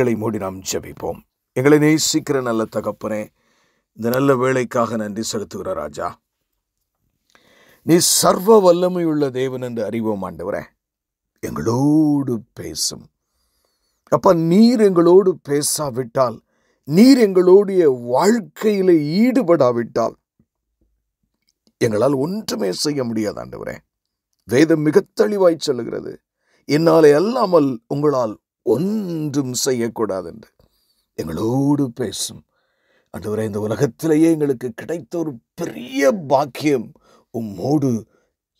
கண்களை மூடி நாம் ஜெபிப்போம். எங்களை நேசிக்கிற நல்ல தகப்பனே, இந்த நல்ல வேளைக்காக நன்றி செலுத்துகிற ராஜா. நீ சர்வ வல்லமையுள்ள தேவன் என்று அறிவோம் ஆண்டவரே. எங்களோடு பேசும் அப்பா. நீர் எங்களோடு பேசாவிட்டால், நீர் எங்களுடைய வாழ்க்கையில ஈடுபடாவிட்டால் எங்களால் ஒன்றுமே செய்ய முடியாது ஆண்டவரே. வேதம் மிக தெளிவாய் சொல்லுகிறது, என்னாலே அல்லாமல் உங்களால் ஒன்றும் செய்யக்கூடாது என்று. எங்களோடு பேசும் ஆண்டவரே. இந்த உலகத்திலேயே எங்களுக்கு கிடைத்த ஒரு பெரிய பாக்கியம், உம்மோடு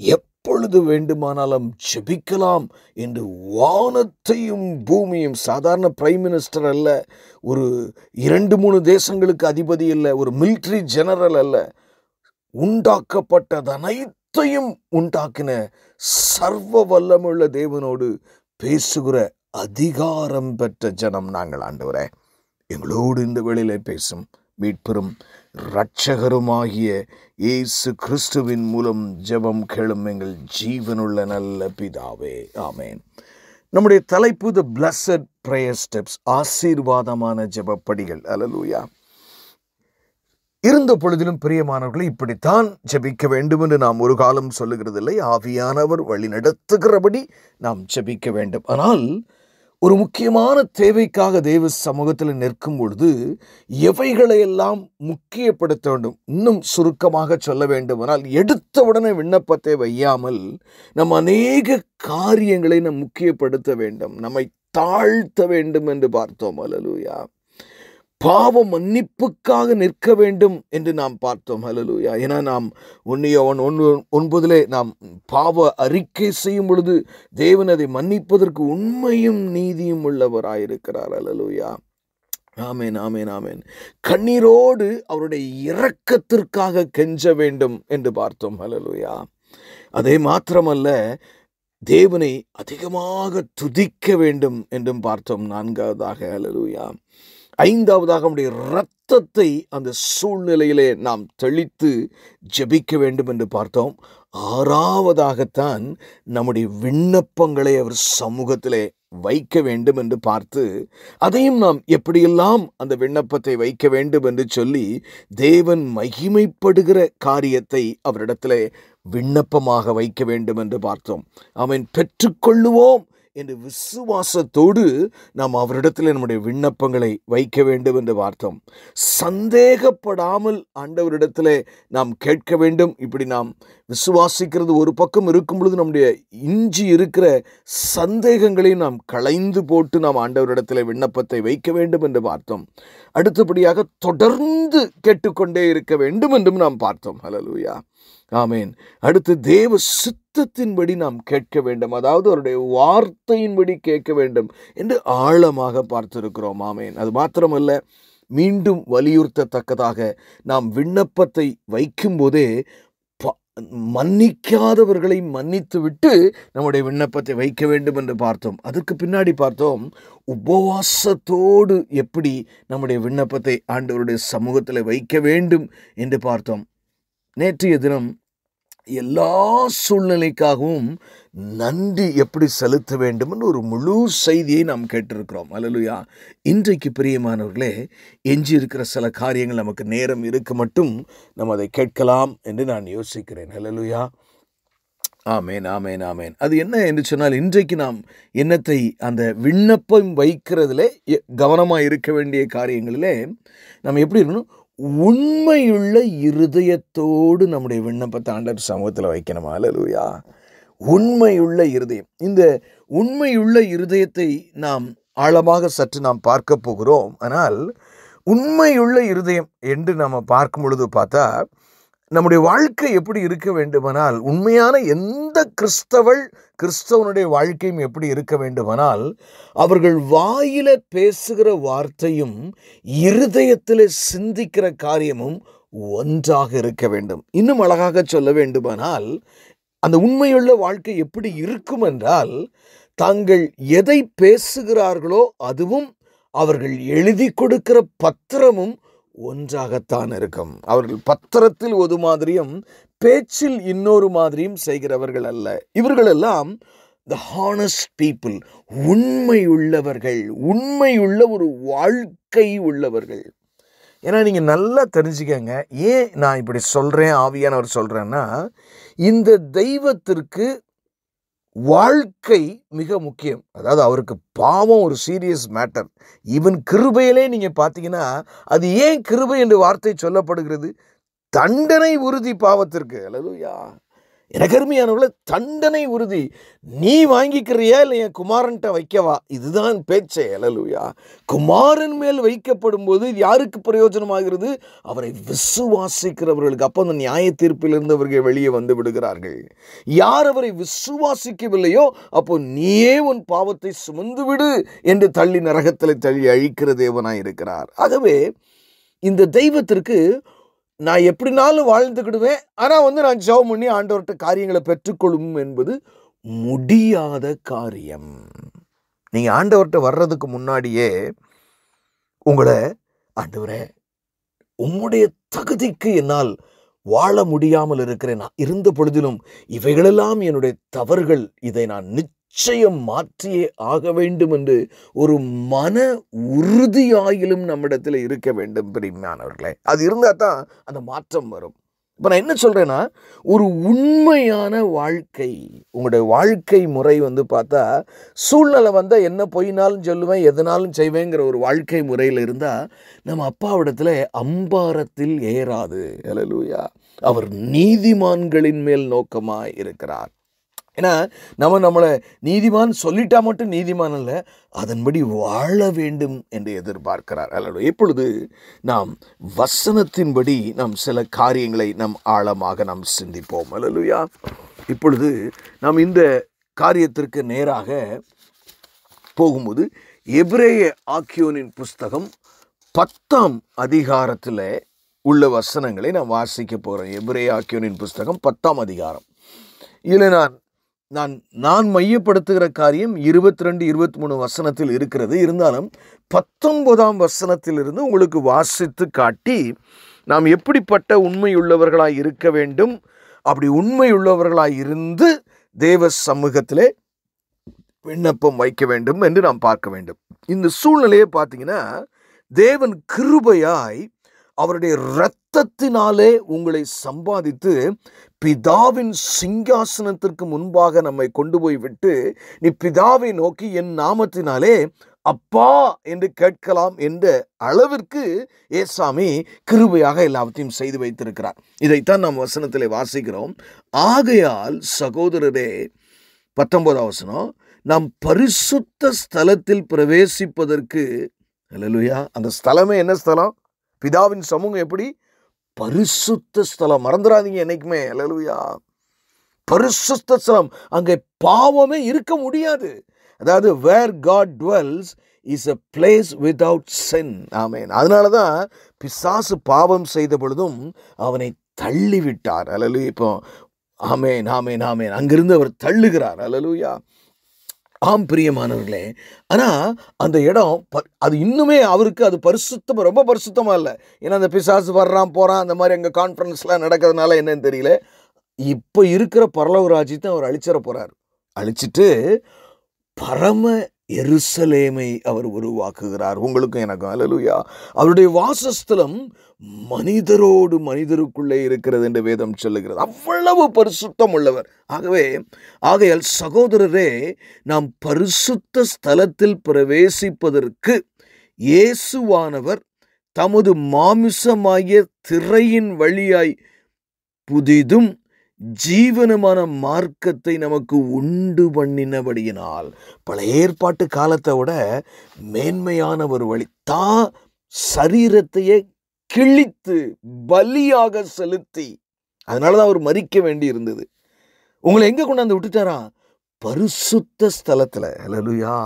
எப்பொழுது வேண்டுமானாலும் ஜெபிக்கலாம் என்று வானத்தையும் பூமியும், சாதாரண பிரைம் மினிஸ்டர் அல்ல, ஒரு 2-3 தேசங்களுக்கு அதிபதி அல்ல, ஒரு மிலிட்டரி ஜெனரல் அல்ல, உண்டாக்கப்பட்டது அனைத்தையும் உண்டாக்கின சர்வ வல்லமுள்ள தேவனோடு பேசுகிற அதிகாரம் பெற்ற ஜனம் நாங்கள் ஆண்டவரே. எங்களோடு இந்த வேளையிலே பேசும் மீட்பெரும் இரட்சகருமாகிய இயேசு கிறிஸ்துவின் மூலம் ஜெபம் கேளும் எங்கள் ஜீவனுள்ள நல்ல பிதாவே, ஆமேன். நம்முடைய தலைப்பு தி பிளஸட் பிரேயர் ஸ்டெப்ஸ், ஆசீர்வாதமான ஜெபப்படிகள். அல்லேலூயா. இருந்த பொழுதிலும் பிரியமானவர்களை, இப்படித்தான் ஜெபிக்க வேண்டும் என்று நாம் ஒரு காலம் சொல்லுகிறதில்லை. ஆவியானவர் வழி நடத்துகிறபடி நாம் ஜெபிக்க வேண்டும். ஆனால் ஒரு முக்கியமான தேவைக்காக தேவ சமூகத்தில் நிற்கும் பொழுது எவைகளையெல்லாம் முக்கியப்படுத்த வேண்டும்? இன்னும் சுருக்கமாக சொல்ல வேண்டுமானால், எடுத்த உடனே விண்ணப்பத்தை வையாமல் நம் அநேக காரியங்களை நாம் முக்கியப்படுத்த வேண்டும், நம்மை தாழ்த்த வேண்டும் என்று பார்த்தோம். அல்லேலூயா. பாவ மன்னிப்புக்காக நிற்க வேண்டும் என்று நாம் பார்த்தோம். அல்லேலூயா. ஏன்னா நாம் 1 நாம் பாவ அறிக்கை செய்யும் பொழுது தேவன் அதை மன்னிப்பதற்கு உண்மையும் நீதியும் உள்ளவராயிருக்கிறார். அல்லேலூயா. ஆமேன், ஆமேன், ஆமேன். கண்ணீரோடு அவருடைய இரக்கத்திற்காக கெஞ்ச வேண்டும் என்று பார்த்தோம். அல்லேலூயா. அதே மாத்திரமல்ல, தேவனை அதிகமாக துதிக்க வேண்டும் என்றும் பார்த்தோம். 4வதாக. அல்லேலூயா. 5வதாக நம்முடைய இரத்தத்தை அந்த சூழ்நிலையிலே நாம் தெளித்து ஜெபிக்க வேண்டும் என்று பார்த்தோம். 6வதாகத்தான் நம்முடைய விண்ணப்பங்களை அவர் சமூகத்திலே வைக்க வேண்டும் என்று பார்த்து, அதையும் நாம் எப்படியெல்லாம் அந்த விண்ணப்பத்தை வைக்க வேண்டும் என்று சொல்லி தேவன் மகிமைப்படுகிற காரியத்தை அவரிடத்திலே விண்ணப்பமாக வைக்க வேண்டும் என்று பார்த்தோம். அவன் பெற்றுக்கொள்ளுவோம் என்று விசுவாசத்தோடு நாம் அவரிடத்தில் நம்முடைய விண்ணப்பங்களை வைக்க வேண்டும் என்று பார்த்தோம். சந்தேகப்படாமல் ஆண்டவரிடத்தில் நாம் கேட்க வேண்டும். இப்படி நாம் விசுவாசிக்கிறது ஒரு பக்கம் இருக்கும் பொழுது நம்முடைய இஞ்சி இருக்கிற சந்தேகங்களை நாம் களைந்து போட்டு நாம் ஆண்டவரிடத்தில் விண்ணப்பத்தை வைக்க வேண்டும் என்று பார்த்தோம். அடுத்தபடியாக தொடர்ந்து கேட்டுக்கொண்டே இருக்க வேண்டும் என்றும் நாம் பார்த்தோம். அல்லேலூயா. ஆமேன். அடுத்து தேவ சித்தத்தின்படி நாம் கேட்க வேண்டும், அதாவது அவருடைய வார்த்தையின்படி கேட்க வேண்டும் என்று ஆழமாக பார்த்திருக்கிறோம். ஆமேன். அது மாத்திரமல்ல, மீண்டும் வலியுறுத்தத்தக்கதாக நாம் விண்ணப்பத்தை வைக்கும் போதே மன்னிக்காதவர்களை மன்னித்து விட்டு நம்முடைய விண்ணப்பத்தை வைக்க வேண்டும் என்று பார்த்தோம். அதுக்கு பின்னாடி பார்த்தோம், உபவாசத்தோடு எப்படி நம்முடைய விண்ணப்பத்தை ஆண்டவருடைய சமூகத்தில் வைக்க வேண்டும் என்று பார்த்தோம். நேற்றைய தினம் எல்லா சூழ்நிலைக்காகவும் நன்றி எப்படி செலுத்த வேண்டும் என்று ஒரு முழு செய்தியை நாம் கேட்டிருக்கிறோம். அல்லேலூயா. இன்றைக்கு பிரியமானவர்களே, எஞ்சி இருக்கிற சில காரியங்கள் நமக்கு நேரம் இருக்க மட்டும் நம்ம அதை கேட்கலாம் என்று நான் யோசிக்கிறேன். அல்லேலூயா. ஆமேன், ஆமேன், ஆமேன். அது என்ன என்று சொன்னால், இன்றைக்கு நாம் என்னத்தை அந்த விண்ணப்பம் வைக்கிறதுல கவனமாக இருக்க வேண்டிய காரியங்களிலே நம்ம எப்படி இருக்கணும்? உண்மையுள்ள இருதயத்தோடு நம்முடைய விண்ணப்பத்தை ஆண்டவர் சமூகத்தில் வைக்கணும். அல்லேலூயா. உண்மையுள்ள இருதயம். இந்த உண்மையுள்ள இருதயத்தை நாம் ஆழமாக சற்று நாம் பார்க்க போகிறோம். ஆனால் உண்மையுள்ள இருதயம் என்று நம்ம பார்க்கும் பொழுது பார்த்தா, நம்முடைய வாழ்க்கை எப்படி இருக்க வேண்டுமானால், உண்மையான எந்த கிறிஸ்தவனுடைய வாழ்க்கையும் எப்படி இருக்க வேண்டுமானால், அவர்கள் வாயில பேசுகிற வார்த்தையும் இருதயத்தில் சிந்திக்கிற காரியமும் ஒன்றாக இருக்க வேண்டும். இன்னும் அழகாக சொல்ல வேண்டுமானால், அந்த உண்மையுள்ள வாழ்க்கை எப்படி இருக்கும் என்றால், தாங்கள் எதை பேசுகிறார்களோ அதுவும் அவர்கள் எழுதி கொடுக்கிற பத்திரமும் ஒன்றாகத்தான் இருக்கும். அவர்கள் பத்திரத்தில் ஒரு மாதிரியும் பேச்சில் இன்னொரு மாதிரியும் செய்கிறவர்கள் அல்ல. இவர்களெல்லாம் the honest people, உண்மை உள்ளவர்கள், உண்மையுள்ள ஒரு வாழ்க்கை உள்ளவர்கள். ஏன்னா நீங்கள் நல்லா தெரிஞ்சுக்கங்க, ஏன் நான் இப்படி சொல்கிறேன், ஆவியானவர் சொல்கிறேன்னா, இந்த தெய்வத்திற்கு வாழ்க்கை மிக முக்கியம். அதாவது அவருக்கு பாவம் ஒரு சீரியஸ் மேட்டர். ஈவன் கிருபையிலே நீங்கள் பார்த்தீங்கன்னா, அது ஏன் கிருபை என்று வார்த்தை சொல்லப்படுகிறது? தண்டனை உறுதி பாவத்திற்கு. அல்லேலூயா. எனக்கு அருமையானவர்களே, தண்டனை உறுதி. நீ வாங்கிக்கிறியா இல்லை என் குமாரன்ட்ட வைக்கவா? இதுதான் பேச்சே. அல்லேலூயா. குமாரன் மேல் வைக்கப்படும் போது யாருக்கு பிரயோஜனமாகிறது? அவரை விசுவாசிக்கிறவர்களுக்கு. அப்போ அந்த நியாய தீர்ப்பில் இருந்தவர்கள் வெளியே வந்து விடுகிறார்கள். யார் அவரை விசுவாசிக்கவில்லையோ அப்போ நீயே உன் பாவத்தை சுமந்து விடு என்று தள்ளி நரகத்தில் தள்ளி அழிக்கிற தேவனாய் இருக்கிறார். ஆகவே இந்த தெய்வத்திற்கு நான் எப்படினாலும் வாழ்ந்துக்கிடுவேன், ஆனால் நான் ஜெபம் பண்ணி ஆண்டவர்கிட்ட காரியங்களை பெற்றுக்கொள்ளும் என்பது முடியாத காரியம். நீங்கள் ஆண்டவர்கிட்ட வர்றதுக்கு முன்னாடியே உங்களை, ஆண்டவரே உம்முடைய தகுதிக்கு என்னால் வாழ முடியாமல் இருக்கிறேன், நான் இருந்த பொழுதிலும் இவைகளெல்லாம் என்னுடைய தவறுகள், இதை நான் நிச்சயம் மாற்றியே ஆக வேண்டும் என்று ஒரு மன உறுதியாயிலும் நம்மிடத்தில் இருக்க வேண்டும் பிரியமானவர்களே. அது இருந்தால் தான் அந்த மாற்றம் வரும். இப்போ நான் என்ன சொல்கிறேன்னா, ஒரு உண்மையான வாழ்க்கை, உங்களுடைய வாழ்க்கை முறை பார்த்தா, சூழ்நிலை வந்தால் என்ன பொய்னாலும் சொல்லுவேன், எதனாலும் செய்வேங்கிற ஒரு வாழ்க்கை முறையில் இருந்தால் நம்ம அப்பாவிடத்தில் அம்பாரத்தில் ஏறாது. அல்லேலூயா. அவர் நீதிமான்களின் மேல் நோக்கமாக இருக்கிறார். ஏன்னா நம்மளை நீதிமான் சொல்லிட்டா மட்டும் நீதிமான் அல்ல, அதன்படி வாழ வேண்டும் என்று எதிர்பார்க்கிறார். அல்ல, இப்பொழுது நாம் வசனத்தின்படி நாம் சில காரியங்களை நாம் ஆழமாக நாம் சிந்திப்போம். அல்லேலூயா. இப்பொழுது நாம் இந்த காரியத்திற்கு நேராக போகும்போது எபிரேய ஆக்கியோனின் புஸ்தகம் 10ஆம் அதிகாரத்தில் உள்ள வசனங்களை நாம் வாசிக்க போகிறோம். எபிரேய ஆக்கியோனின் புஸ்தகம் 10ஆம் அதிகாரம். இதில் நான் மையப்படுத்துகிற காரியம் 22, 23 வசனத்தில் இருக்கிறது. இருந்தாலும் 19ஆம் வசனத்திலிருந்து உங்களுக்கு வாசித்து காட்டி நாம் எப்படிப்பட்ட உண்மையுள்ளவர்களாய் இருக்க வேண்டும், அப்படி உண்மையுள்ளவர்களாய் இருந்து தேவ சமூகத்திலே விண்ணப்பம் வைக்க வேண்டும் என்று நாம் பார்க்க வேண்டும். இந்த சூழ்நிலையை பார்த்தீங்கன்னா, தேவன் கிருபையாய் அவருடைய இரத்தத்தினாலே உங்களை சம்பாதித்து பிதாவின் சிங்காசனத்திற்கு முன்பாக நம்மை கொண்டு போய் விட்டு, நீ பிதாவை நோக்கி என் நாமத்தினாலே அப்பா என்று கேட்கலாம் என்ற அளவிற்கு ஏசாமி கிருபையாக எல்லாவற்றையும் செய்து வைத்திருக்கிறார். இதைத்தான் நாம் வசனத்திலே வாசிக்கிறோம். ஆகையால் சகோதரரே, 19ஆம் வசனம், நாம் பரிசுத்த ஸ்தலத்தில் பிரவேசிப்பதற்கு, அல்லேலூயா, அந்த ஸ்தலமே என்ன ஸ்தலம்? பிதாவின் சமூகம் எப்படி? பரிசுத்த ஸ்தலம். மறந்துடாதீங்க என்னைக்குமே. அல்லேலூயா. பரிசுத்த ஸ்தலம். அங்கே பாவமே இருக்க முடியாது. அதாவது where God dwells is a place without sin. ஆமென். அதனால தான் பிசாசு பாவம் செய்த பொழுதும் அவனை தள்ளிவிட்டார். அல்லேலூயா. இப்போ ஆமென் ஆமென் ஆமென், அங்கிருந்து அவர் தள்ளுகிறார். அல்லேலூயா. ஆம் பிரியமானவர்களே, ஆனால் அந்த இடம் அது இன்னுமே அவருக்கு அது பரிசுத்தமாக, ரொம்ப பரிசுத்தமாக இல்லை. ஏன்னா அந்த பிசாசு வர்றான் போகிறான், அந்த மாதிரி அங்கே கான்ஃபரன்ஸ்லாம் நடக்கிறதுனால என்னன்னு தெரியல. இப்போ இருக்கிற பரலோக ராஜ்யத்தை அவர் அழிச்சிட போகிறார். அழிச்சிட்டு பரம எருசலேமை அவர் உருவாக்குகிறார், உங்களுக்கும் எனக்கும். அல்லேலூயா. அவருடைய வாசஸ்தலம் மனிதரோடு மனிதருக்குள்ளே இருக்கிறது என்று வேதம் சொல்லுகிறது. அவ்வளவு பரிசுத்தம் உள்ளவர். ஆகையால் சகோதரரே, நாம் பரிசுத்த ஸ்தலத்தில் பிரவேசிப்பதற்கு இயேசுவானவர் தமது மாமிசமாகிய திரையின் வழியாய் புதிதும் ஜீவனமான மார்க்கத்தை நமக்கு உண்டு பண்ணினபடியினால், பழைய ஏற்பாட்டு காலத்தை விட மேன்மையான ஒரு வழி, தான் சரீரத்தையே கிழித்து பலியாக செலுத்தி, அதனாலதான் அவர் மரிக்க வேண்டி இருந்தது. உங்களை எங்க கொண்டாந்து விட்டுட்டாரா? பரிசுத்த ஸ்தலத்துல. அல்லேலூயா.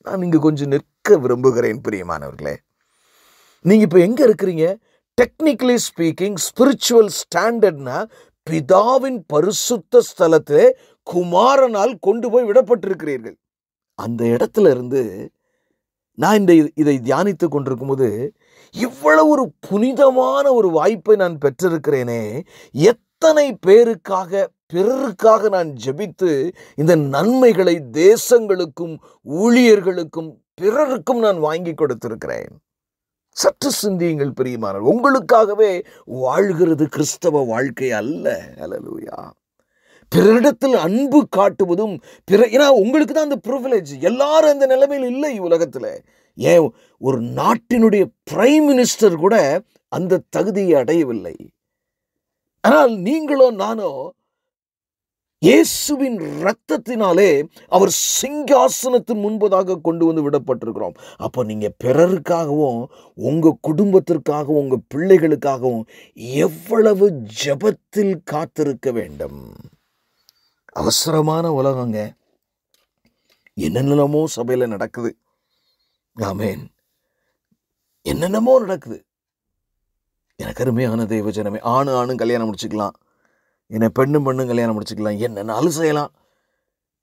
நான் இங்க கொஞ்சம் நிற்க விரும்புகிறேன் பிரியமானவர்களே. நீங்க இப்ப எங்க இருக்கிறீங்க? டெக்னிக்கலி ஸ்பீக்கிங், ஸ்பிரிச்சுவல் ஸ்டாண்டர்ட்னா பிதாவின் பரிசுத்த ஸ்தலத்திலே குமாரனால் கொண்டு போய் விடப்பட்டிருக்கிறீர்கள். அந்த இடத்துல இருந்து நான் இதை தியானித்து கொண்டிருக்கும் போது, இவ்வளவு ஒரு புனிதமான ஒரு வாய்ப்பை நான் பெற்றிருக்கிறேனே, எத்தனை பேருக்காக பிறருக்காக நான் ஜெபித்து இந்த நன்மைகளை தேசங்களுக்கும் ஊழியர்களுக்கும் பிறருக்கும் நான் வாங்கி கொடுத்திருக்கிறேன். சற்று சிந்தியுங்கள் பிரியமானவர்களே. உங்களுக்காகவே வாழ்கிறது கிறிஸ்தவ வாழ்க்கை அல்ல. ஹல்லேலூயா. பிறரிடத்தில் அன்பு காட்டுவதும் ஏன்னா உங்களுக்கு தான் அந்த பிரிவிலேஜ். எல்லாரும் அந்த நிலைமையில் இல்லை உலகத்தில். ஏன் ஒரு நாட்டினுடைய பிரைம் மினிஸ்டர் கூட அந்த தகுதியை அடையவில்லை. ஆனால் நீங்களோ நானோ இயேசுவின் இரத்தத்தினாலே அவர் சிங்காசனத்தின் முன்பதாக கொண்டு வந்து விடப்பட்டிருக்கிறோம். அப்போ நீங்க பிறருக்காகவும் உங்க குடும்பத்திற்காகவும் உங்க பிள்ளைகளுக்காகவும் எவ்வளவு ஜெபத்தில் காத்திருக்க வேண்டும். அவசரமான உலகங்க. என்னென்னமோ சபையில நடக்குது. ஆமென். என்னென்னமோ நடக்குது. எனக்கு அருமையான தேவ ஜனமே, ஆணும் கல்யாணம் முடிச்சுக்கலாம், என்னை பெண்ணும் கல்யாணம் முடிச்சுக்கலாம், என்னன்னாலும் செய்யலாம்.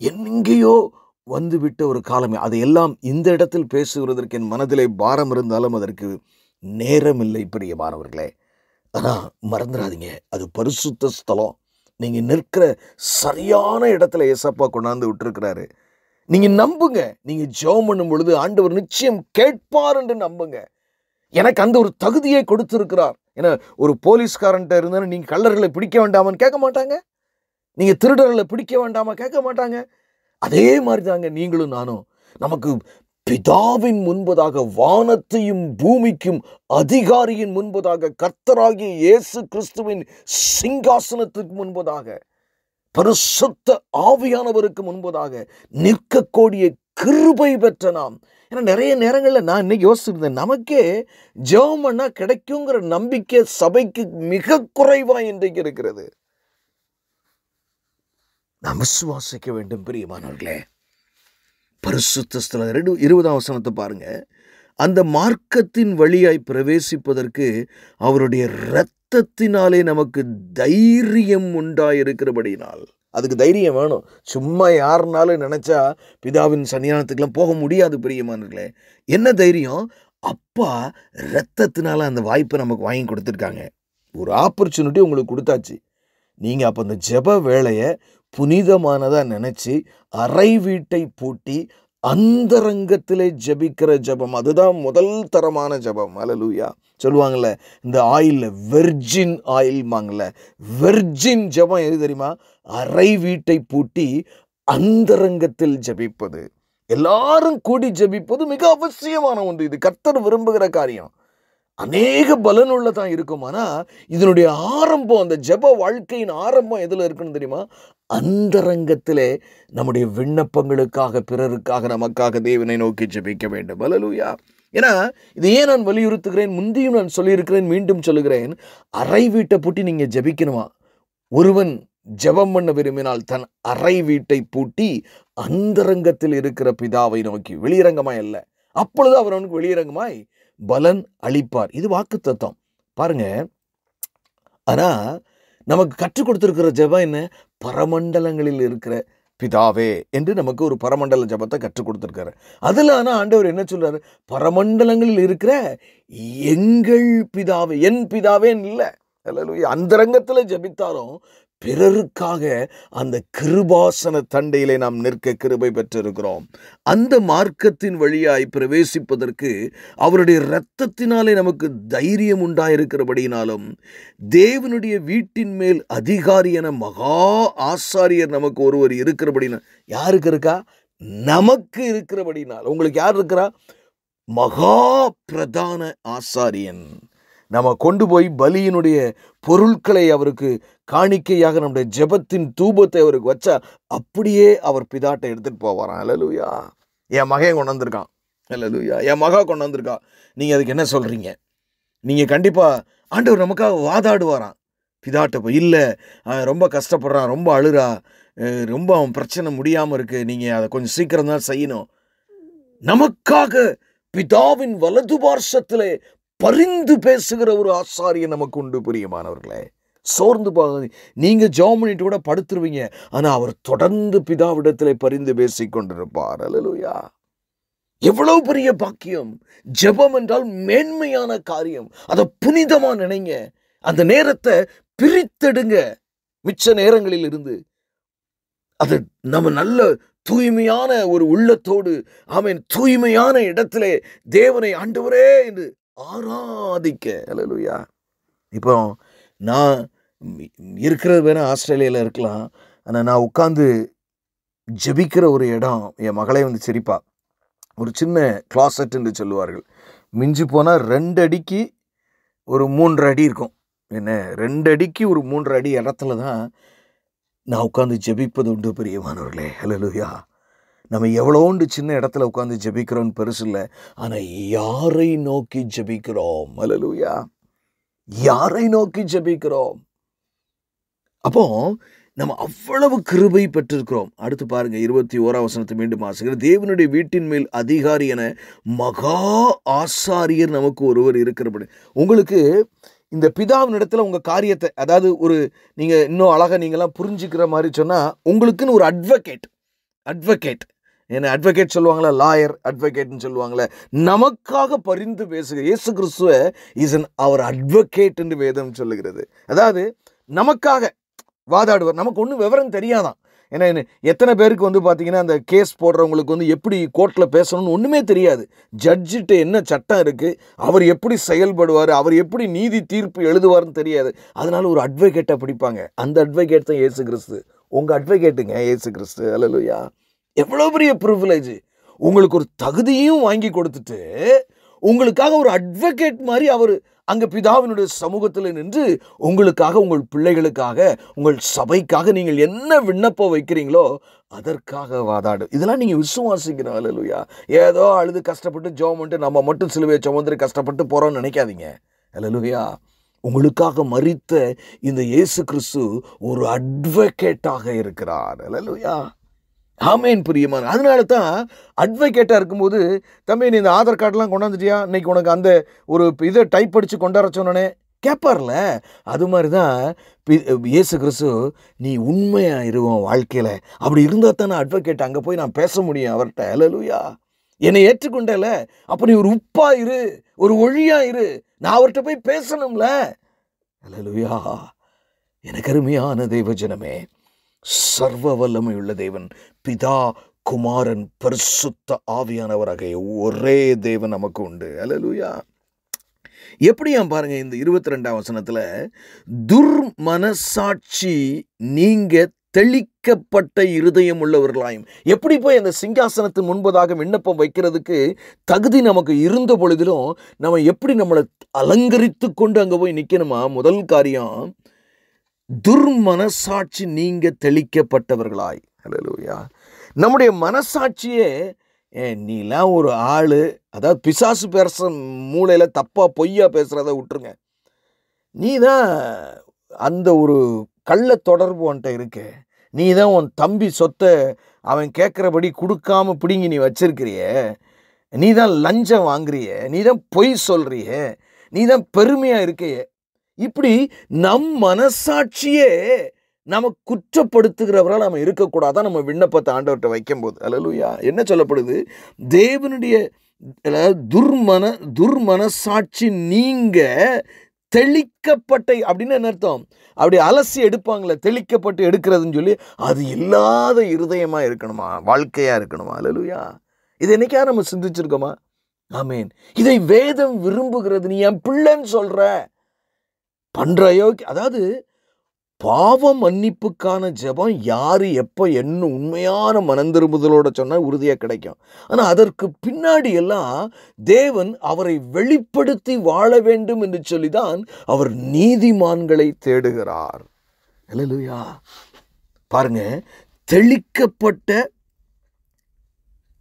எங்கேயோ வந்து விட்ட ஒரு காலமே. அதையெல்லாம் இந்த இடத்தில் பேசுகிறதற்கு என் மனதிலே பாரம் இருந்தாலும் அதற்கு நேரம் இல்லை பிரியமானவர்களே. ஆனால் மறந்துடாதீங்க, அது பரிசுத்த ஸ்தலம். நீங்க நிற்கிற சரியான இடத்துல ஏசப்பா கொண்டாந்து விட்டுருக்கிறாரு. நீங்க நம்புங்க. நீங்க ஜெபம் பண்ணும் பொழுது ஆண்டவர் நிச்சயம் கேட்பார் என்று நம்புங்க. எனக்கு அந்த ஒரு தகுதியை கொடுத்திருக்கிறார். ஏன்னா ஒரு போலீஸ்காரன்ட்ட இருந்தாலும் நீங்க கள்ளர்களை பிடிக்க வேண்டாமான்னு கேட்க மாட்டாங்க. நீங்க திருடர்களை பிடிக்க வேண்டாமா கேட்க மாட்டாங்க. அதே மாதிரி தாங்க நீங்களும் நானும். நமக்கு பிதாவின் முன்பதாக, வானத்தையும் பூமிக்கும் அதிகாரியின் முன்பதாக, கர்த்தராகிய இயேசு கிறிஸ்துவின் சிங்காசனத்துக்கு முன்பதாக, பரிசுத்த ஆவியானவருக்கு முன்பதாக நிற்கக்கூடிய கிருபை பெற்ற நாம். ஏன்னா நிறைய நேரங்களில் நான் இன்னைக்கு யோசிச்சிருந்தேன், நமக்கே ஜெபம் பண்ணா கிடைக்குங்கிற நம்பிக்கை சபைக்கு மிக குறைவா இன்றைக்கு இருக்கிறது. நாம் விசுவாசிக்க வேண்டும் பிரியமானவர்களே. பரிசுத்த ஸ்தலம் 20ஆம் வசனத்தை பாருங்க. அந்த மார்க்கத்தின் வழியாய் பிரவேசிப்பதற்கு அவருடைய இரத்தத்தினாலே நமக்கு தைரியம் உண்டாயிருக்கிறபடினால். அதுக்கு தைரியம் வேணும். சும்மா யாருனாலும் நினைச்சா பிதாவின் சன்னிதானத்துக்கெல்லாம் போக முடியாது பிரியமானவர்களே. என்ன தைரியம்? அப்பா இரத்தத்தினால அந்த வாய்ப்பை நமக்கு வாங்கி கொடுத்துருக்காங்க. ஒரு ஆப்பர்ச்சுனிட்டி உங்களுக்கு கொடுத்தாச்சு. நீங்க அப்போ அந்த ஜெப வேளையை புனிதமானதா நினைச்சு அறை வீட்டை பூட்டி அந்தரங்கத்திலே ஜெபிக்கிற ஜெபம், அதுதான் முதல் தரமான ஜெபம். அல்லேலூயா. சொல்லுவாங்கல்ல, இந்த ஆயில்ல வெர்ஜின் ஆயில் வாங்கல, வெர்ஜின் ஜெபம் எது தெரியுமா? அறை வீட்டை பூட்டி அந்தரங்கத்தில் ஜெபிப்பது. எல்லாரும் கூடி ஜெபிப்பது மிக அவசியமான ஒன்று. இது கர்த்தர் விரும்புகிற காரியம். அநேக பலனுள்ளதான் இருக்கும். ஆனால் இதனுடைய ஆரம்பம், அந்த ஜெப வாழ்க்கையின் ஆரம்பம் எதில் இருக்குன்னு தெரியுமா? அந்தரங்கத்திலே நம்முடைய விண்ணப்பங்களுக்காக, பிறருக்காக, நமக்காக தேவனை நோக்கி ஜெபிக்க வேண்டும். அல்லேலூயா. ஏன்னா இது ஏன் நான் வலியுறுத்துகிறேன், முந்தியும் நான் சொல்லியிருக்கிறேன், மீண்டும் சொல்லுகிறேன். அறை வீட்டை பூட்டி நீங்க ஜெபிக்கணுமா? ஒருவன் ஜெபம் பண்ண விரும்பினால் தன் அறை வீட்டை பூட்டி அந்தரங்கத்தில் இருக்கிற பிதாவை நோக்கி, வெளியரங்கமாய் அல்ல, அப்பொழுது அவர் அவனுக்கு வெளியரங்கமாய் பலன் அளிப்பார். இது வாக்குத்தத்தம் பாருங்க. ஆனா நமக்கு கற்றுக் கொடுத்திருக்கிற ஜெபம் என்ன? பரமண்டலங்களில் இருக்கிற பிதாவே என்று நமக்கு ஒரு பரமண்டல ஜெபத்தை கற்றுக் கொடுத்திருக்காரு. அதுல ஆனா ஆண்டவர் என்ன சொல்றாரு? பரமண்டலங்களில் இருக்கிற எங்கள் பிதாவே, என் பிதாவே இல்லை. அல்லேலூயா. அந்தரங்கத்துல ஜெபித்தாலும் பிறருக்காக அந்த கிருபாசன தண்டையிலே நாம் நிற்க கிருபை பெற்றிருக்கிறோம். அந்த மார்க்கத்தின் வழியாய் பிரவேசிப்பதற்கு அவருடைய இரத்தத்தினாலே நமக்கு தைரியம் உண்டாயிருக்கிறபடினாலும், தேவனுடைய வீட்டின் மேல் அதிகாரி என மகா ஆசாரியர் நமக்கு ஒருவர் இருக்கிறபடினால். யாருக்கு இருக்கா? நமக்கு இருக்கிறபடினால். உங்களுக்கு யார் இருக்கிறா? மகா பிரதான ஆசாரியன். நம்ம கொண்டு போய் பலியினுடைய பொருட்களை அவருக்கு காணிக்கையாக நம்முடைய ஜெபத்தின் தூபத்தை அவருக்கு வச்சா அப்படியே அவர் பிதாட்டை எடுத்துட்டு போவாராம். அல்லேலூயா. என் மகன் கொண்டு வந்திருக்கான், அல்லேலூயா, என் மகா கொண்டு வந்திருக்கா, நீங்க அதுக்கு என்ன சொல்றீங்க? நீங்க கண்டிப்பா ஆண்டவர் நமக்காக வாதாடுவாராம் பிதாட்ட போய். இல்லை, ரொம்ப கஷ்டப்படுறான், ரொம்ப அழுறா, ரொம்ப அவன் பிரச்சனை முடியாம இருக்கு, நீங்க அதை கொஞ்சம் சீக்கிரம் தான் செய்யணும். நமக்காக பிதாவின் வலது பார்சத்திலே பரிந்து பேசுகிற ஒரு ஆசாரியன் நமக்கு உண்டு பிரியமானவர்களே. சோர்ந்து போகாது. நீங்க ஜெபம் பண்ணிட்டு கூட படுத்துருவீங்க, ஆனா அவர் தொடர்ந்து பிதாவிடத்திலே பரிந்து பேசிக் கொண்டிருப்பார். அல்லேலூயா. எவ்வளவு பெரிய பாக்கியம்! ஜெபம் என்றால் மேன்மையான காரியம். அதை புனிதமா நினைங்க. அந்த நேரத்தை பிரித்தெடுங்க. மிச்ச நேரங்களில் இருந்து அது நம்ம நல்ல தூய்மையான ஒரு உள்ளத்தோடு ஆமென் தூய்மையான இடத்திலே தேவனை ஆண்டவரே என்று ஆராதிக்க. அல்லேலூயா. இப்போ நான் இருக்கிறது வேணா ஆஸ்திரேலியாவில் இருக்கலாம், ஆனால் நான் உட்காந்து ஜெபிக்கிற ஒரு இடம் என் மகளே வந்து சிரிப்பா. ஒரு சின்ன கிளாசட் என்று சொல்லுவார்கள். மிஞ்சி போனால் 2 அடிக்கு ஒரு 3 அடி இருக்கும். என்ன 2 அடிக்கு ஒரு 3 அடி இடத்துல தான் நான் உட்காந்து ஜெபிப்பது உண்டு பிரியமானவர்களே. அல்லேலூயா. நம்ம எவ்வளோண்டு சின்ன இடத்துல உட்காந்து ஜெபிக்கிறோம்னு பெருசு இல்லை, ஆனால் யாரை நோக்கி ஜெபிக்கிறோம்? அல்லேலூயா. யாரை நோக்கி ஜெபிக்கிறோம்? அப்போ நம்ம அவ்வளவு கிருபை பெற்றிருக்கிறோம். அடுத்து பாருங்க 21ஆம் வசனத்தை மீண்டும் வாசிக்கிறேன். தேவனுடைய வீட்டின் மேல் அதிகாரி என மகா ஆசாரியர் நமக்கு ஒருவர் இருக்கிறபடி. உங்களுக்கு இந்த பிதாவின் இடத்துல உங்க காரியத்தை, அதாவது ஒரு நீங்க இன்னும் அழகா நீங்களாம் புரிஞ்சுக்கிற மாதிரி சொன்னா, உங்களுக்குன்னு ஒரு அட்வொகேட் என்ன அட்வொகேட் சொல்லுவாங்களா, லாயர் அட்வொகேட்னு சொல்லுவாங்களே, நமக்காக பரிந்து பேசுகிற இயேசு கிறிஸ்துவ இஸ் அன் அவர் அட்வொகேட் என்று வேதம் சொல்லுகிறது. அதாவது நமக்காக வாதாடுவார். நமக்கு ஒன்றும் விவரம் தெரியாதான். ஏன்னா எத்தனை பேருக்கு வந்து பார்த்தீங்கன்னா அந்த கேஸ் போடுறவங்களுக்கு வந்து எப்படி கோர்ட்டில் பேசணும்னு ஒன்றுமே தெரியாது. ஜட்ஜிட்ட என்ன சட்டம் இருக்குது, அவர் எப்படி செயல்படுவார், அவர் எப்படி நீதி தீர்ப்பு எழுதுவார்னு தெரியாது. அதனால ஒரு அட்வொகேட்டை பிடிப்பாங்க. அந்த அட்வொகேட் தான் இயேசு கிறிஸ்து. உங்கள் அட்வொகேட்டுங்க இயேசு கிறிஸ்து. அல்லேலூயா. எவ்வளோ பெரிய ப்ரிவிலேஜ். உங்களுக்கு ஒரு தகுதியும் வாங்கி கொடுத்துட்டு உங்களுக்காக ஒரு அட்வொகேட் மாதிரி அவர் அங்கே பிதாவினுடைய சமூகத்தில் நின்று உங்களுக்காக, உங்கள் பிள்ளைகளுக்காக, உங்கள் சபைக்காக நீங்கள் என்ன விண்ணப்பம் வைக்கிறீங்களோ அதற்காக வாதாடு. இதெல்லாம் நீங்கள் விசுவாசிக்கணும். அல்லேலூயா. ஏதோ அழுது கஷ்டப்பட்டு ஜெபம் பண்ணிட்டு நம்ம மட்டும் சிலுவையை சுமந்து கஷ்டப்பட்டு போகிறோம்னு நினைக்காதீங்க. அல்லேலூயா. உங்களுக்காக மரித்த இந்த இயேசு கிறிஸ்து ஒரு அட்வொகேட்டாக இருக்கிறார். அல்லேலூயா. ஆமேன் பிரியமான. அதனால தான் அட்வொகேட்டாக இருக்கும்போது, தம்பி நீ இந்த ஆதார் கார்டெலாம் கொண்டாந்துட்டியா, இன்னைக்கு உனக்கு அந்த ஒரு இதை டைப் அடித்து கொண்டாட சொன்னோன்னே கேட்பார்ல, அது மாதிரி தான் இயேசு கிறிஸ்து நீ உண்மையாக இருவோம் வாழ்க்கையில். அப்படி இருந்தால் தான் நான் அட்வொகேட் அங்கே போய் நான் பேச முடியும் அவர்கிட்ட. அல்லேலூயா. என்னை ஏற்றுக்கொண்டல, அப்போ நீ ஒரு உப்பா இரு, ஒரு ஒழியா இரு, நான் அவர்கிட்ட போய் பேசணும்ல. அல்லேலூயா. எனக்கு அருமையான தேவஜனமே, சர்வ வல்லமை உள்ள தேவன் பிதா, குமாரன், பரிசுத்த ஆவியானவராக ஒரே தேவன் நமக்கு உண்டு. அல்லேலூயா. எப்படியாம் பாருங்க இந்த 22ஆம் வசனத்துல, துர்மனசாட்சி நீங்க தெளிக்கப்பட்ட இருதயம் உள்ளவர்களாயும். எப்படி போய் அந்த சிங்காசனத்தின் முன்பதாக விண்ணப்பம் வைக்கிறதுக்கு தகுதி நமக்கு இருந்த பொழுதிலும் நம்ம எப்படி நம்மளை அலங்கரித்து கொண்டு அங்கே போய் நிற்கணுமா? முதல் காரியம், துர்மனசாட்சி நீங்க தெளிக்கப்பட்டவர்களாய். அல்லேலூயா. நம்முடைய மனசாட்சியே நீலாம் ஒரு ஆள், அதாவது பிசாசு பேச மூளையில் தப்பாக பொய்யா பேசுகிறத விட்டுருங்க. நீ தான் அந்த ஒரு கள்ள தொடர்பு உன்ட்ட இருக்கு. நீ தான் உன் தம்பி சொத்தை அவன் கேட்குறபடி கொடுக்காம பிடிங்கி நீ வச்சிருக்கிறிய. நீ தான் லஞ்சம் வாங்குறிய, நீ தான் பொய் சொல்றிய, நீ தான் பெருமையாக இருக்கைய. இப்படி நம் மனசாட்சியே நம்ம குற்றப்படுத்துகிறவரால் நம்ம இருக்கக்கூடாதான் நம்ம விண்ணப்பத்தை ஆண்டவர்கிட்ட வைக்கும்போது. அல்லேலூயா. என்ன சொல்லப்படுது? தேவனுடைய துர்மனசாட்சி நீங்க தெளிக்கப்பட்ட அப்படின்னு என்ன அர்த்தம்? அப்படி அலசி எடுப்பாங்களே, தெளிக்கப்பட்டு எடுக்கிறதுன்னு சொல்லி, அது இல்லாத இருதயமா இருக்கணுமா, வாழ்க்கையா இருக்கணுமா? அல்லேலூயா. இது என்னைக்கா நம்ம சிந்திச்சிருக்கோமா? ஆமேன். இதை வேதம் விரும்புகிறது. நீ என் பிள்ளைன்னு சொல்ற பண்றையோ, அதாவது பாவ மன்னிப்புக்கான ஜெபம் யாரு எப்போ என்ன உண்மையான மனந்திரும்புதலோட சொன்னா உறுதியாக கிடைக்கும். ஆனால் அதற்கு பின்னாடி எல்லாம் தேவன் அவரை வெளிப்படுத்தி வாழ வேண்டும் என்று சொல்லிதான் அவர் நீதிமான்களை தேடுகிறார். அல்லேலூயா. பாருங்க, தெளிக்கப்பட்ட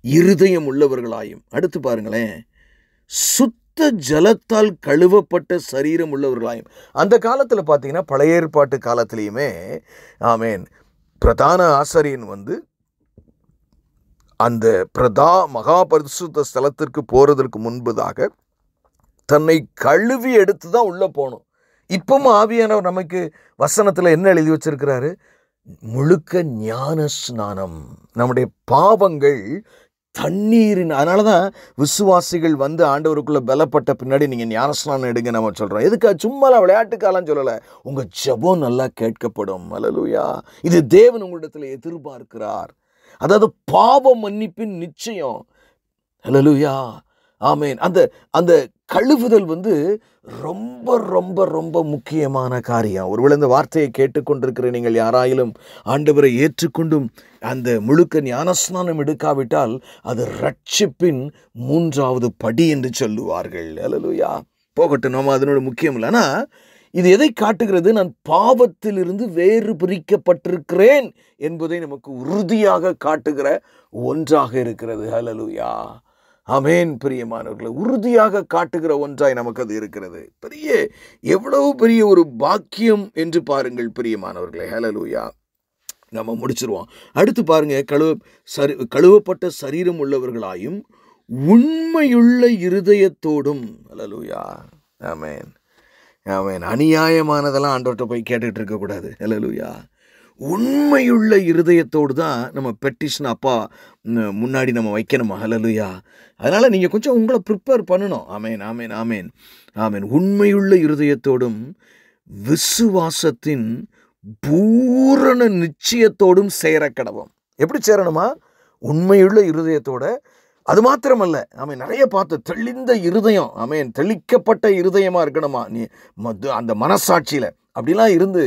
இருதயம் உள்ளவர்களாயும். அடுத்து பாருங்களேன், சுத்த ஜலத்தால் கழுவப்பட்ட சரீரம் உள்ளவர்களாயும். அந்த காலத்தில் பார்த்தீங்கன்னா, பழைய ஏற்பாட்டு காலத்திலையுமே ஆமேன், பிரதான ஆசாரியன் வந்து அந்த மகா பரிசுத்த ஸ்தலத்திற்கு போறதற்கு முன்பதாக தன்னை கழுவி எடுத்து தான் உள்ள போகணும். இப்பவும் ஆவியானவர் நமக்கு வசனத்தில் என்ன எழுதி வச்சிருக்கிறாரு? முழுக்க ஞான ஸ்நானம். நம்முடைய பாவங்கள் தண்ணீரின், அதனாலதான் விசுவாசிகள் வந்து ஆண்டவருக்குள்ள பலப்பட்ட பின்னாடி நீங்க ஞானஸ்நானம் எடுங்க நம்ம சொல்றோம். எதுக்கு? சும்மா விளையாட்டுக்காலம் சொல்லல. உங்க ஜெபம் நல்லா கேட்கப்படும். அல்லேலூயா. இது தேவன் உங்களிடத்துல எதிர்பார்க்கிறார். அதாவது பாவ மன்னிப்பின் நிச்சயம். அல்லேலூயா. ஆமென். அந்த அந்த கழுவுதல் வந்து ரொம்ப ரொம்ப ரொம்ப முக்கியமான காரியம். ஒருவேளை இந்த வார்த்தையை கேட்டுக்கொண்டிருக்கிற நீங்கள் யாராயிலும் ஆண்டவரை ஏற்றுக்கொண்டும் அந்த முழுக்க ஞானஸ்நானம் எடுக்காவிட்டால் அது ரட்சிப்பின் 3வது படி என்று சொல்லுவார்கள். அல்லேலூயா. போகட்டும், நம்ம அதனோட முக்கியம் இல்லை. ஆனால் இது எதை காட்டுகிறது? நான் பாவத்திலிருந்து வேறு பிரிக்கப்பட்டிருக்கிறேன் என்பதை நமக்கு உறுதியாக காட்டுகிற ஒன்றாக இருக்கிறது. அல்லேலூயா. ஆமென். பிரியமானவர்களே, உறுதியாக காட்டுகிற ஒன்றாய் நமக்கு அது இருக்கிறது. எவ்வளவு பெரிய ஒரு பாக்கியம் என்று பாருங்கள் பிரியமானவர்களே. ஹல்லேலூயா. நம்ம முடிச்சிருவோம். அடுத்து பாருங்க, கழுவப்பட்ட சரீரம் உள்ளவர்களாயும் உண்மையுள்ள இருதயத்தோடும். ஹல்லேலூயா. ஆமென். ஆமென். அநியாயமானதெல்லாம் ஆண்டவர்கிட்ட போய் கேட்டுட்டு இருக்கக்கூடாது. ஹல்லேலூயா. உண்மையுள்ள இருதயத்தோடு தான் நம்ம பெட்டிஷன் அப்பா முன்னாடி நம்ம வைக்கணுமா? ஹல்லேலூயா. அதனால் நீங்கள் கொஞ்சம் உங்களை ப்ரிப்பேர் பண்ணணும். ஆமென், ஆமென், ஆமென், ஆமென். உண்மையுள்ள இருதயத்தோடும் விசுவாசத்தின் பூரண நிச்சயத்தோடும் சேர கடவோம். எப்படி சேரணுமா? உண்மையுள்ள இருதயத்தோட. அது மாத்திரமல்ல, ஆமென், நிறைய பார்த்து தெளிந்த இருதயம், ஆமென், தெளிக்கப்பட்ட இருதயமாக இருக்கணுமா? நீ அந்த மனசாட்சியில் அப்படிலாம் இருந்து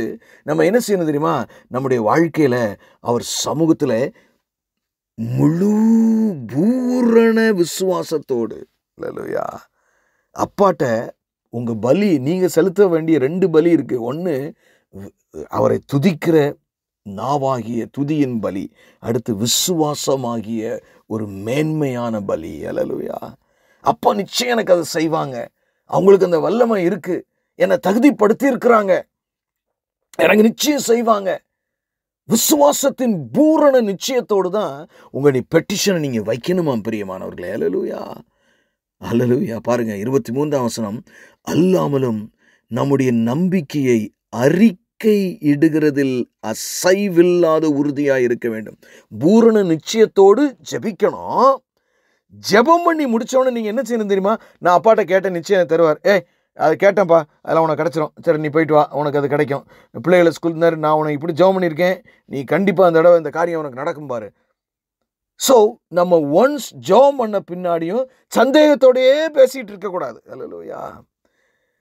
நம்ம என்ன செய்யணும் தெரியுமா? நம்முடைய வாழ்க்கையில் அவர் சமூகத்தில் முழு பூரண விசுவாசத்தோடு. அல்லேலூயா. அப்பாட்ட உங்கள் பலி, நீங்கள் செலுத்த வேண்டிய 2 பலி இருக்குது. ஒன்று அவரை துதிக்கிற நாவாகிய துதியின் பலி, அடுத்து விசுவாசமாகிய ஒரு மேன்மையான பலி. அல்லேலூயா. அப்பா நிச்சயம் எனக்கு அதை செய்வாங்க. அவங்களுக்கு அந்த வல்லமை இருக்குது, என்னை தகுதிப்படுத்தி இருக்கிறாங்க, எனக்கு நிச்சயம் செய்வாங்க. விசுவாசத்தின் பூரண நிச்சயத்தோடு தான் உங்களுடைய பெட்டிஷனை நீங்கள் வைக்கணுமா பிரியமானவர்களே. அல்லேலூயா. அல்லேலூயா. பாருங்க 23ஆம் வசனம். அல்லாமலும் நம்முடைய நம்பிக்கையை அறிக்கை இடுகிறதில் அசைவில்லாத உறுதியாக இருக்க வேண்டும். பூரண நிச்சயத்தோடு ஜெபிக்கணும். ஜெபம் பண்ணி முடிச்சோன்னு நீங்கள் என்ன செய்யணும் தெரியுமா? நான் அப்பாட்ட கேட்ட நிச்சயம் தருவார். அது கேட்டேன்ப்பா, அதெல்லாம் உனக்கு கிடச்சிரும், சரி நீ போயிட்டு வா, உனக்கு அது கிடைக்கும். பிள்ளைகளை ஸ்கூல் நான் உனக்கு இப்படி ஜெபம் பண்ணியிருக்கேன், நீ கண்டிப்பாக அந்த தடவை இந்த காரியம் உனக்கு நடக்கும் பாரு. ஸோ நம்ம ஒன்ஸ் ஜெபம் பண்ண பின்னாடியும் சந்தேகத்தோடையே பேசிகிட்டு இருக்கக்கூடாது. அல்லேலூயா.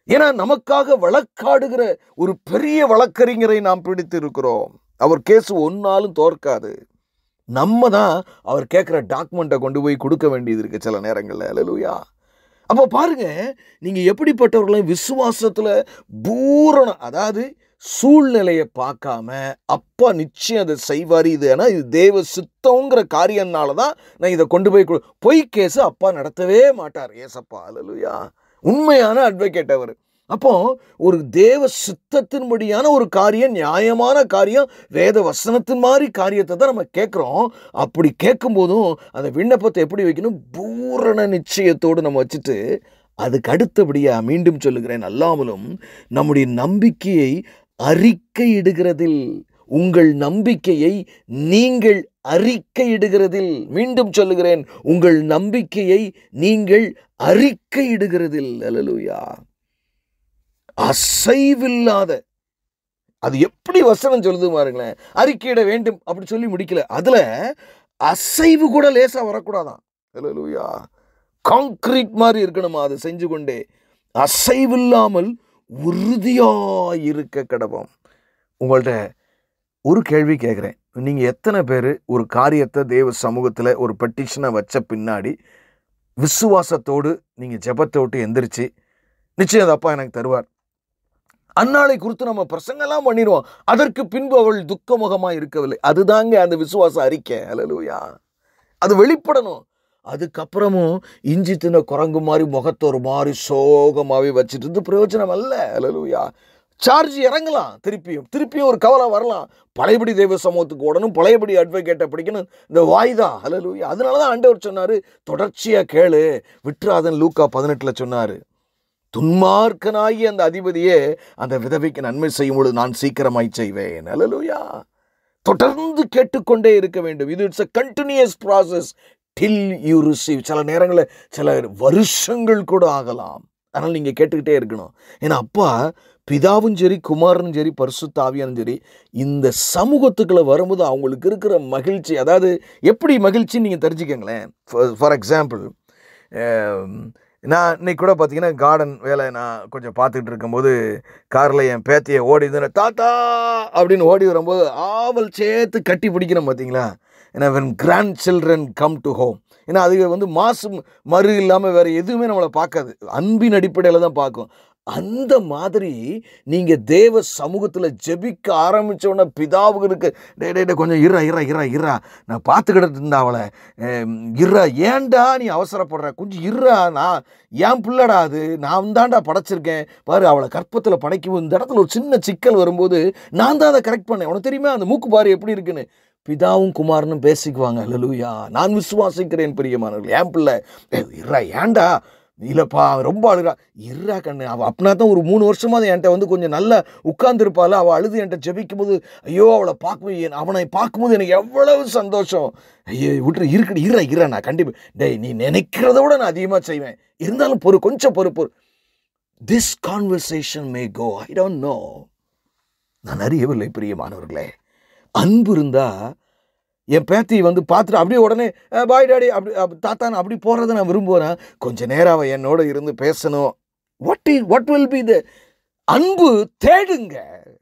ஏன்னா நமக்காக வழக்காடுகிற ஒரு பெரிய வழக்கறிஞரை நாம் பிடித்து இருக்கிறோம். அவர் கேஸ் ஒன்னாலும் தோற்காது. நம்ம தான் அவர் கேட்குற டாக்குமெண்ட்டை கொண்டு போய் கொடுக்க வேண்டியது இருக்குது சில நேரங்களில். அல்லேலூயா. அப்போ பாருங்க, நீங்கள் எப்படிப்பட்டவர்களையும் விசுவாசத்தில் பூரண, அதாவது சூழ்நிலையை பார்க்காம அப்பா நிச்சயம் அதை செய்வார். இது ஏன்னா இது தேவ சித்தங்கிற காரியம்னால தான் நான் இதை கொண்டு போய் பொய் கேஸு அப்பா நடத்தவே மாட்டார். ஏசப்பா. அல்லேலூயா. உண்மையான அட்வொகேட் அவர். அப்போ ஒரு தேவ சித்தத்தின்படியான ஒரு காரியம், நியாயமான காரியம், வேத வசனத்தின் மாதிரி காரியத்தை தான் நம்ம கேட்குறோம். அப்படி கேட்கும்போதும் அந்த விண்ணப்பத்தை எப்படி வைக்கணும்? பூரண நிச்சயத்தோடு நம்ம வச்சுட்டு, அதுக்கு அடுத்தபடியாக மீண்டும் சொல்லுகிறேன், அல்லாமலும் நம்முடைய நம்பிக்கையை அறிக்கையிடுகிறதில், உங்கள் நம்பிக்கையை நீங்கள் அறிக்கையிடுகிறதில், மீண்டும் சொல்லுகிறேன், உங்கள் நம்பிக்கையை நீங்கள் அறிக்கையிடுகிறதில். அல்லேலூயா. அசைவில்லாத, அது எப்படி வசனம் சொல்லுது பாருங்களேன். அறிக்கையிட வேண்டும் அப்படி சொல்லி முடிக்கல, அதுல அசைவு கூட லேசா வரக்கூடாதான். அல்லேலூயா. கான்கிரீட் மாதிரி இருக்கணுமா அதை செஞ்சு கொண்டே. அசைவில்லாமல் உறுதியாயிருக்க கடவோம். உங்கள்கிட்ட ஒரு கேள்வி கேட்குறேன். நீங்கள் எத்தனை பேர் ஒரு காரியத்தை தேவ சமூகத்தில் ஒரு பெட்டிஷனை வச்ச பின்னாடி விசுவாசத்தோடு நீங்கள் ஜெபத்தை விட்டு எந்திரிச்சு நிச்சயம் அப்பா எனக்கு தருவார், அந்நாளை குறித்து நம்ம பிரசங்கெல்லாம் பண்ணிடுவோம், அதற்கு பின்பு அவள் துக்கமுகமாக இருக்கவில்லை? அதுதாங்க அந்த விசுவாச அறிக்கை. அல்லேலூயா. அது வெளிப்படணும். அதுக்கப்புறமும் இஞ்சி தின்ன குரங்கு மாதிரி முகத்தை ஒரு மாதிரி சோகமாகவே வச்சுட்டு இருந்து பிரயோஜனம் அல்ல. அல்லேலூயா. சார்ஜ் இறங்கலாம், திருப்பியும் ஒரு கவலை வரலாம். பழையபடி தெய்வ சமூகத்துக்கு ஓடணும், பழையபடி அட்வொகேட்டை பிடிக்கணும், இந்த வாய்தா. அல்லேலூயா. அதனால தான் ஆண்டவர் சொன்னார், தொடர்ச்சியாக கேளு, விட்டுறாதன். லூக்கா 18 சொன்னார், துன்மார்க்கனாகி அந்த அதிபதியே அந்த விதவைக்கு நன்மை செய்யும் பொழுது நான் சீக்கிரமாய் செய்வேன். அல்லேலூயா. தொடர்ந்து கேட்டுக்கொண்டே இருக்க வேண்டும். இது it's a continuous process. Till you receive. சில நேரங்களில் சில வருஷங்கள் கூட ஆகலாம். அதனால் நீங்கள் கேட்டுக்கிட்டே இருக்கணும். ஏன்னா அப்பா பிதாவும் சரி, குமாரனும் சரி, பரிசுத்த ஆவியானும் சரி, இந்த சமூகத்துக்குள்ளே வரும்போது அவங்களுக்கு இருக்கிற மகிழ்ச்சி, அதாவது எப்படி மகிழ்ச்சின்னு நீங்கள் தெரிஞ்சுக்கங்களேன். ஃபார் எக்ஸாம்பிள், நான் இன்னைக்கு கூட பார்த்தீங்கன்னா கார்டன் வேலை நான் கொஞ்சம் பார்த்துக்கிட்டு இருக்கும்போது காரில் என் பேத்தியை ஓடி தாத்தா அப்படின்னு ஓடி வரும்போது ஆவல் சேர்த்து கட்டி பிடிக்கணும் பார்த்தீங்களா. ஏன்னா when grandchildren come to home, ஏன்னா அது மாசு மறு இல்லாமல் வேறு எதுவுமே நம்மளை பார்க்காது, அன்பின் அடிப்படையில் தான் பார்க்கும். அந்த மாதிரி நீங்கள் தேவ சமூகத்தில் ஜெபிக்க ஆரம்பித்தோடனே பிதாவுக்கு டே கொஞ்சம் இரா நான் பார்த்துக்கிட்டு இருந்தா அவளை, இரா ஏன்டா நீ அவசரப்படுற, கொஞ்சம் இரா, நான் ஏன் பிள்ளடா, அது நான் தான்டா படைச்சிருக்கேன் பாரு, அவளை கற்பத்தில் படைக்கும். இந்த இடத்துல ஒரு சின்ன சிக்கல் வரும்போது நான் தான் அதை கரெக்ட் பண்ணேன். உனக்கு தெரியுமா அந்த மூக்கு பாரு எப்படி இருக்குன்னு. பிதாவும் குமாரனும் பேசிக்குவாங்க. அல்லேலூயா. நான் விசுவாசிக்கிறேன் பிரியமானவர்கள். ஏன் பிள்ளை இரா, ஏன்டா இல்லைப்பா ரொம்ப அழுகிறா, இருறா கண்ணு, அவள் அப்படின்னா தான் ஒரு 3 வருஷமாவது என்கிட்ட கொஞ்சம் நல்லா உட்கார்ந்துருப்பாள். அவள் அழுது என்கிட்ட ஜெபிக்கும் போது ஐயோ அவளை அவனை பார்க்கும்போது எனக்கு எவ்வளவு சந்தோஷம். ஐயோ விட்டுரு, இருக்கடி இரா நான் கண்டிப்பாக டேய் நீ நினைக்கிறத விட நான் அதிகமாக செய்வேன், இருந்தாலும் கொஞ்சம் பொறு. This conversation may go, I don't know. நான் அறியவில்லை பிரியமானவர்களே. அன்பு இருந்தால் என் பேத்தி பார்த்துட்டு அப்படியே உடனே பாய் டாடி அப்படி தாத்தான்னு அப்படி போகிறத நான் விரும்புகிறேன். கொஞ்சம் நேரம் அவன் என்னோட இருந்து பேசணும். வாட் வில் பி த அன்பு தேடுங்க.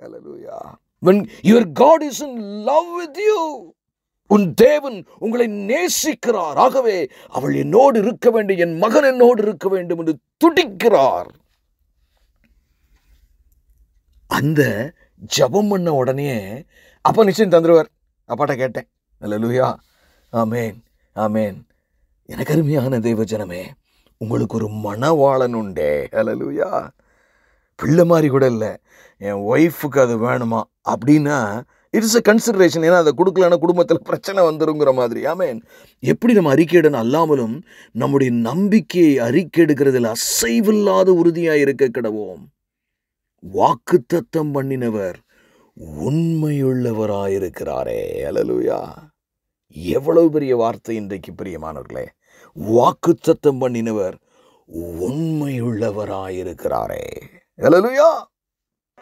ஹல்லேலூயா. when your God is in love with you, உன் தேவன் உங்களை நேசிக்கிறார். ஆகவே அவள் என்னோடு இருக்க வேண்டும், என் மகன் என்னோடு இருக்க வேண்டும் என்று துடிக்கிறார். அந்த ஜெபம் பண்ண உடனே அப்பா நிச்சயம் தந்துடுவார். அப்பாட்ட கேட்டேன். அல்லேலூயா. ஆமேன் ஆமேன். எனக்கு அருமையான தேவஜனமே, உங்களுக்கு ஒரு மணவாளன் உண்டே. அல்லேலூயா. பிள்ளை மாதிரி கூட இல்லை, என் ஒய்ஃபுக்கு அது வேணுமா அப்படின்னா இட்ஸ் அ கன்சிடரேஷன். ஏன்னா அதை கொடுக்கலன்னா குடும்பத்தில் பிரச்சனை வந்துருங்கிற மாதிரி. ஆமேன். எப்படி நம்ம அறிக்கையிடணும் அல்லாமலும் நம்முடைய நம்பிக்கையை அறிக்கையிடுகிறதில் அசைவில்லாத உறுதியாக இருக்க கிடவோம். வாக்குத்தத்தம் பண்ணினவர் உண்மையுள்ளவராயிருக்கிறாரே. அல்லேலூயா. எவ்வளவு பெரிய வார்த்தை இன்றைக்கு பிரியமானவர்களே. வாக்குத்தத்தம் பண்ணினவர் உண்மையுள்ளவராயிருக்கிறாரே. அல்லேலூயா.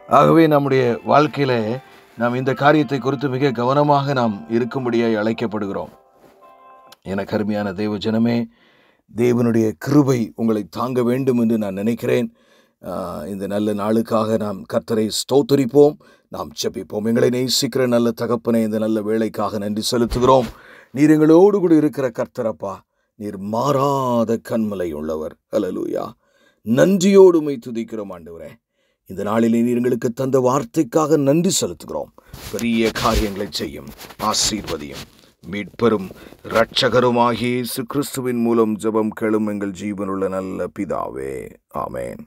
ஆகவே நம்முடைய வாழ்க்கையில நாம் இந்த காரியத்தை குறித்து மிக கவனமாக நாம் இருக்கும்படியாய் அழைக்கப்படுகிறோம். எனக்கு அருமையான தேவ ஜனமே, தேவனுடைய கிருபை உங்களை தாங்க வேண்டும் என்று நான் நினைக்கிறேன். இந்த நல்ல நாளுக்காக நாம் கர்த்தரை ஸ்தோத்திரிப்போம், நாம் ஜெபிப்போம். எங்களை நேசிக்கிற நல்ல தகப்பனே, இந்த நல்ல வேளைக்காக நன்றி செலுத்துகிறோம். நீர் எங்களோடு கூட இருக்கிற கர்த்தரப்பா, நீர் மாறாத கன்மலை உள்ளவர். அல்லேலூயா. நன்றியோடு உம்மை துதிக்கிறோம் ஆண்டவரே. இந்த நாளிலே நீர் எங்களுக்கு தந்த வார்த்தைக்காக நன்றி செலுத்துகிறோம். பெரிய காரியங்களை செய்யும், ஆசீர்வதியும். மீட்பெரும் இரட்சகருமாகிய இயேசு கிறிஸ்துவின் மூலம் ஜெபம் கேளும் எங்கள் ஜீவனுள்ள நல்ல பிதாவே. ஆமென்.